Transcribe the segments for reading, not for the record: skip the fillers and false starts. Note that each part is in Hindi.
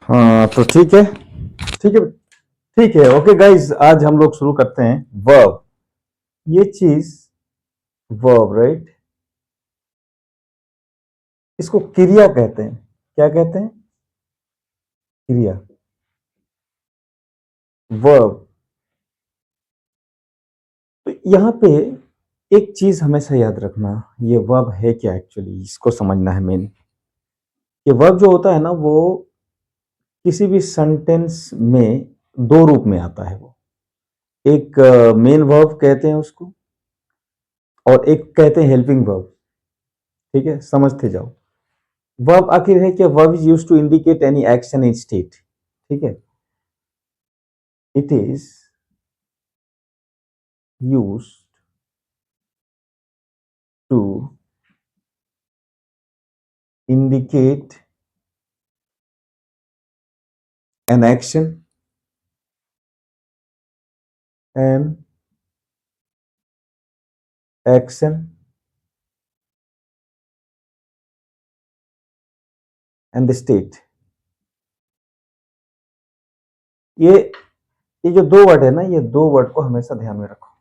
हाँ तो ठीक है, ठीक है, ठीक है। ओके गाइज, आज हम लोग शुरू करते हैं वर्ब। ये चीज वर्ब, राइट? इसको क्रिया कहते हैं। क्या कहते हैं? क्रिया, वर्ब। तो यहां पे एक चीज हमेशा याद रखना, ये वर्ब है क्या एक्चुअली, इसको समझना है मेन। ये वर्ब जो होता है ना, वो किसी भी सेंटेंस में दो रूप में आता है। वो एक मेन वर्ब कहते हैं उसको, और एक कहते हैं हेल्पिंग वर्ब। ठीक है, समझते जाओ। वर्ब आखिर है क्या? Verb is used to indicate any action in state. ठीक है, it is used to indicate an an action and the state। ये ये जो दो वर्ड है ना, ये दो वर्ड को हमेशा ध्यान में रखो।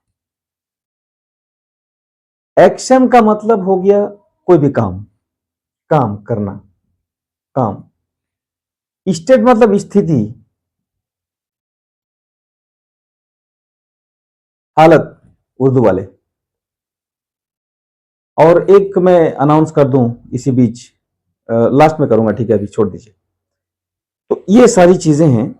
एक्शन का मतलब हो गया कोई भी काम, काम करना, काम। स्टेट मतलब स्थिति, हालत, उर्दू वाले। और एक मैं अनाउंस कर दूं इसी बीच, लास्ट में करूंगा, ठीक है, अभी छोड़ दीजिए। तो ये सारी चीजें हैं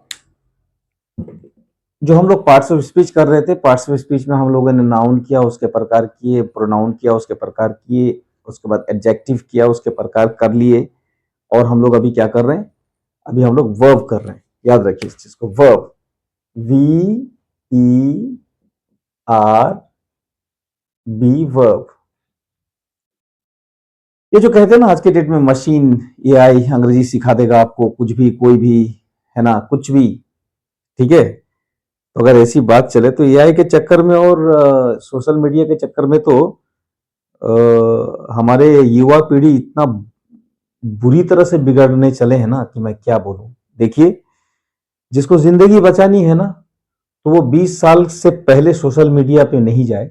जो हम लोग पार्ट्स ऑफ स्पीच कर रहे थे। पार्ट्स ऑफ स्पीच में हम लोगों ने नाउन किया, उसके प्रकार किए, प्रोनाउन किया, उसके प्रकार किए, उसके बाद एडजेक्टिव किया, उसके प्रकार कर लिए। और हम लोग अभी क्या कर रहे हैं? अभी हम लोग वर्ब कर रहे हैं। याद रखिए इस चीज को, वर्ब, VERB, वर्ब। ये जो कहते हैं ना आज के डेट में मशीन, AI अंग्रेजी सिखा देगा आपको, कुछ भी, कोई भी, है ना, कुछ भी। ठीक है, तो अगर ऐसी बात चले तो AI के चक्कर में और सोशल मीडिया के चक्कर में तो हमारे युवा पीढ़ी इतना बुरी तरह से बिगड़ने चले हैं ना कि मैं क्या बोलूं। देखिए, जिसको जिंदगी बचानी है ना, तो वो 20 साल से पहले सोशल मीडिया पे नहीं जाए,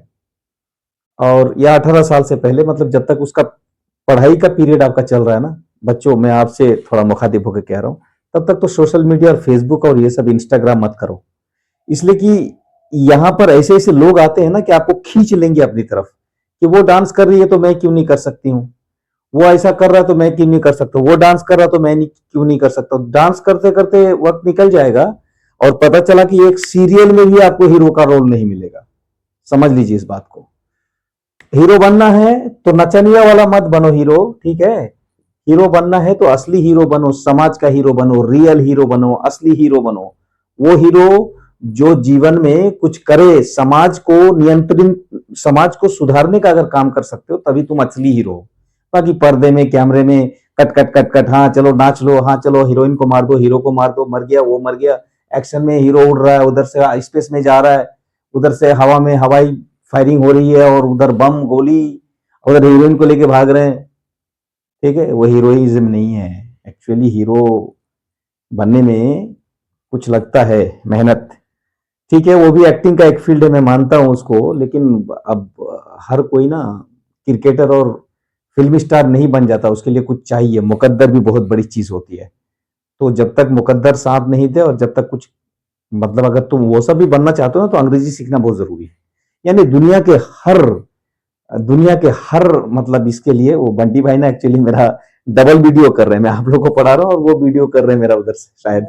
और या 18 साल से पहले, मतलब जब तक उसका पढ़ाई का पीरियड आपका चल रहा है ना, बच्चों, मैं आपसे थोड़ा मुखातिब होकर कह रहा हूं, तब तक तो सोशल मीडिया और फेसबुक और ये सब इंस्टाग्राम मत करो। इसलिए कि यहां पर ऐसे ऐसे लोग आते हैं ना कि आपको खींच लेंगे अपनी तरफ, कि वो डांस कर रही है तो मैं क्यों नहीं कर सकती हूँ, वो ऐसा कर रहा है तो मैं क्यों नहीं कर सकता, वो डांस कर रहा है तो मैं नहीं, क्यों नहीं कर सकता। डांस करते करते वक्त निकल जाएगा और पता चला कि एक सीरियल में भी आपको हीरो का रोल नहीं मिलेगा। समझ लीजिए इस बात को। हीरो बनना है तो नचनिया वाला मत बनो हीरो, ठीक है? हीरो बनना है तो असली हीरो बनो, समाज का हीरो बनो, रियल हीरो बनो, असली हीरो बनो। वो हीरो जो जीवन में कुछ करे, समाज को नियंत्रण, समाज को सुधारने का अगर काम कर सकते हो, तभी तुम असली हीरो हो। बाकी पर्दे में, कैमरे में कट कट कट कट, हाँ चलो नाच लो, हाँ चलो हीरोइन को मार दो, हीरो को मार दो, मर गया वो मर गया। एक्शन में हीरो उड़ रहा है, उधर से स्पेस में जा रहा है, उधर से हवा में हवाई फायरिंग हो रही है, और उधर बम गोली, उधर हीरोइन को लेके भाग रहे हैं। ठीक है, वो हीरोइज्म नहीं है। एक्चुअली हीरो बनने में कुछ लगता है, मेहनत। ठीक है, वो भी एक्टिंग का एक फील्ड है, मैं मानता हूं उसको, लेकिन अब हर कोई ना क्रिकेटर और फिल्मी स्टार नहीं बन जाता, उसके लिए कुछ चाहिए। मुकद्दर भी बहुत बड़ी चीज होती है। तो जब तक मुकद्दर साथ नहीं दे, और जब तक कुछ, मतलब अगर तुम वो सब भी बनना चाहते हो ना, तो अंग्रेजी सीखना बहुत जरूरी है। यानी दुनिया के हर मतलब इसके लिए, वो बंटी भाई ना एक्चुअली मेरा डबल वीडियो कर रहे हैं, मैं आप लोगों को पढ़ा रहा हूँ और वो वीडियो कर रहे हैं मेरा उधर से शायद,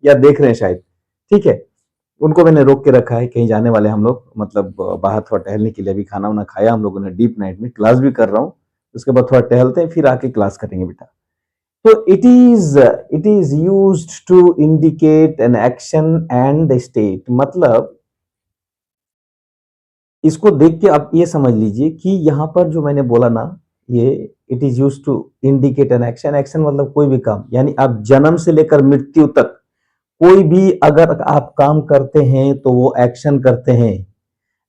या देख रहे हैं शायद। ठीक है, उनको मैंने रोक के रखा है, कहीं जाने वाले हम लोग, मतलब बाहर थोड़ा टहलने के लिए। अभी खाना वाना खाया हम लोगों ने, डीप नाइट में क्लास भी कर रहा हूँ, उसके बाद थोड़ा टहलते हैं, फिर आके क्लास करेंगे बेटा। तो it is used to indicate an action and the state. मतलब इसको देख के आप ये समझ लीजिए कि यहां पर जो मैंने बोला ना, ये it is used to indicate an action. Action मतलब कोई भी काम, यानी आप जन्म से लेकर मृत्यु तक कोई भी अगर आप काम करते हैं तो वो एक्शन करते हैं।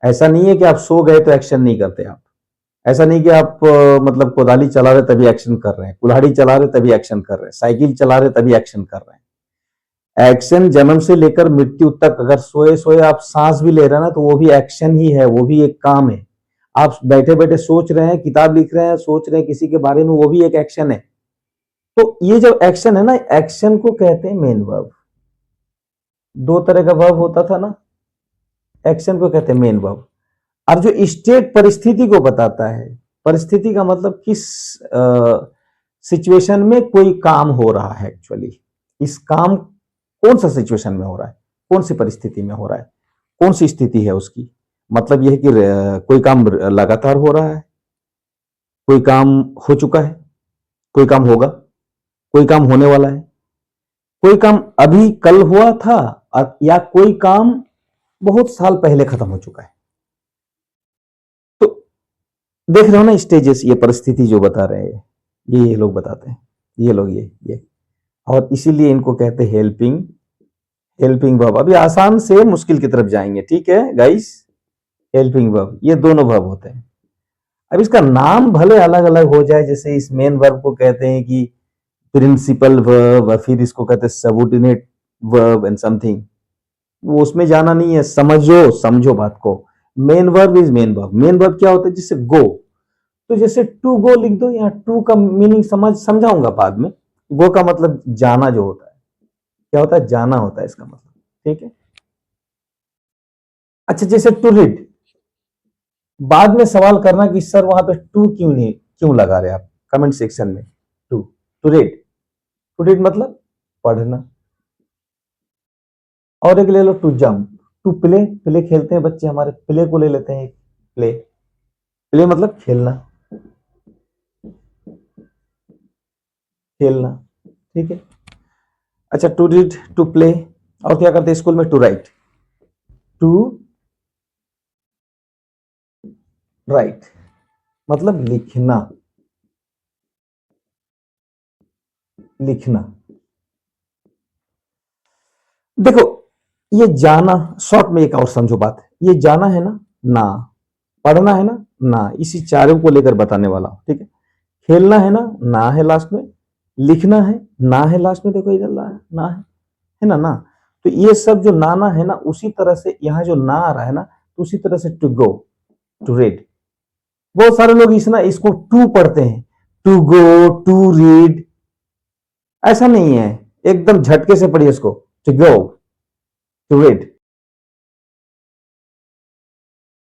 ऐसा नहीं है कि आप सो गए तो एक्शन नहीं करते आप। ऐसा नहीं कि आप मतलब कोदाली चला रहे तभी एक्शन कर रहे हैं, कुल्हाड़ी चला रहे तभी एक्शन कर रहे हैं, साइकिल चला रहे तभी एक्शन कर रहे हैं। एक्शन जन्म से लेकर मृत्यु तक, अगर सोए सोए आप सांस भी ले रहे हैं ना, तो वो भी एक्शन ही है, वो भी एक काम है। आप बैठे बैठे सोच रहे हैं, किताब लिख रहे हैं, सोच रहे हैं किसी के बारे में, वो भी एक एक्शन है। तो ये जो एक्शन है ना, एक्शन को कहते हैं मेन वर्ब। दो तरह का वर्ब होता था ना, एक्शन को कहते हैं मेन वर्ब। और जो स्टेट परिस्थिति को बताता है, परिस्थिति का मतलब किस सिचुएशन में कोई काम हो रहा है, एक्चुअली इस काम कौन सा सिचुएशन में हो रहा है, कौन सी परिस्थिति में हो रहा है, कौन सी स्थिति है उसकी। मतलब यह है कि कोई काम लगातार हो रहा है, कोई काम हो चुका है, कोई काम होगा, कोई काम होने वाला है, कोई काम अभी कल हुआ था, या कोई काम बहुत साल पहले खत्म हो चुका है। तो देख रहे हो ना स्टेजेस, ये परिस्थिति जो बता रहे हैं, ये लोग बताते हैं, ये लोग ये और इसीलिए इनको कहते हैं हेल्पिंग वर्ब। अभी आसान से मुश्किल की तरफ जाएंगे, ठीक है गाइस। हेल्पिंग वर्ब, ये दोनों वर्ब होते हैं। अब इसका नाम भले अलग अलग हो जाए, जैसे इस मेन वर्ब को कहते हैं कि प्रिंसिपल वर्ब, फिर इसको कहते हैं सबऑर्डिनेट वर्ब एंड समथिंग, वो उसमें जाना नहीं है। समझो बात को। Main verb is main verb. Main verb क्या होता है? जैसे गो, तो जैसे टू गो लिख दो, यहाँ टू का मीनिंग समझाऊंगा बाद में। गो का मतलब जाना जो होता है, क्या होता है? जाना होता है इसका मतलब, ठीक है। अच्छा, जैसे टू रीड, बाद में सवाल करना कि सर वहां पे टू क्यों लगा रहे आप, कमेंट सेक्शन में। टू रीड मतलब पढ़ना। और एक ले लो टू जंप, टू प्ले खेलते हैं बच्चे हमारे, प्ले को ले लेते हैं। प्ले मतलब खेलना, ठीक है। अच्छा, टू रीड, टू प्ले, और क्या करते हैं स्कूल में? टू राइट मतलब लिखना। देखो, ये जाना, शॉर्ट में एक और समझो बात, ये जाना है ना, पढ़ना है ना, इसी चारों को लेकर बताने वाला, ठीक है। खेलना है ना है लास्ट में, लिखना है ना लास्ट में, देखो इधर ना है ना। तो ये सब जो ना है ना, उसी तरह से यहाँ जो ना आ रहा है ना, तो उसी तरह से टू गो, टू रीड। बहुत सारे लोग इसको टू पढ़ते हैं, टू गो, टू रीड। ऐसा नहीं है, एकदम झटके से पढ़िए इसको, टू गो, टू रीड।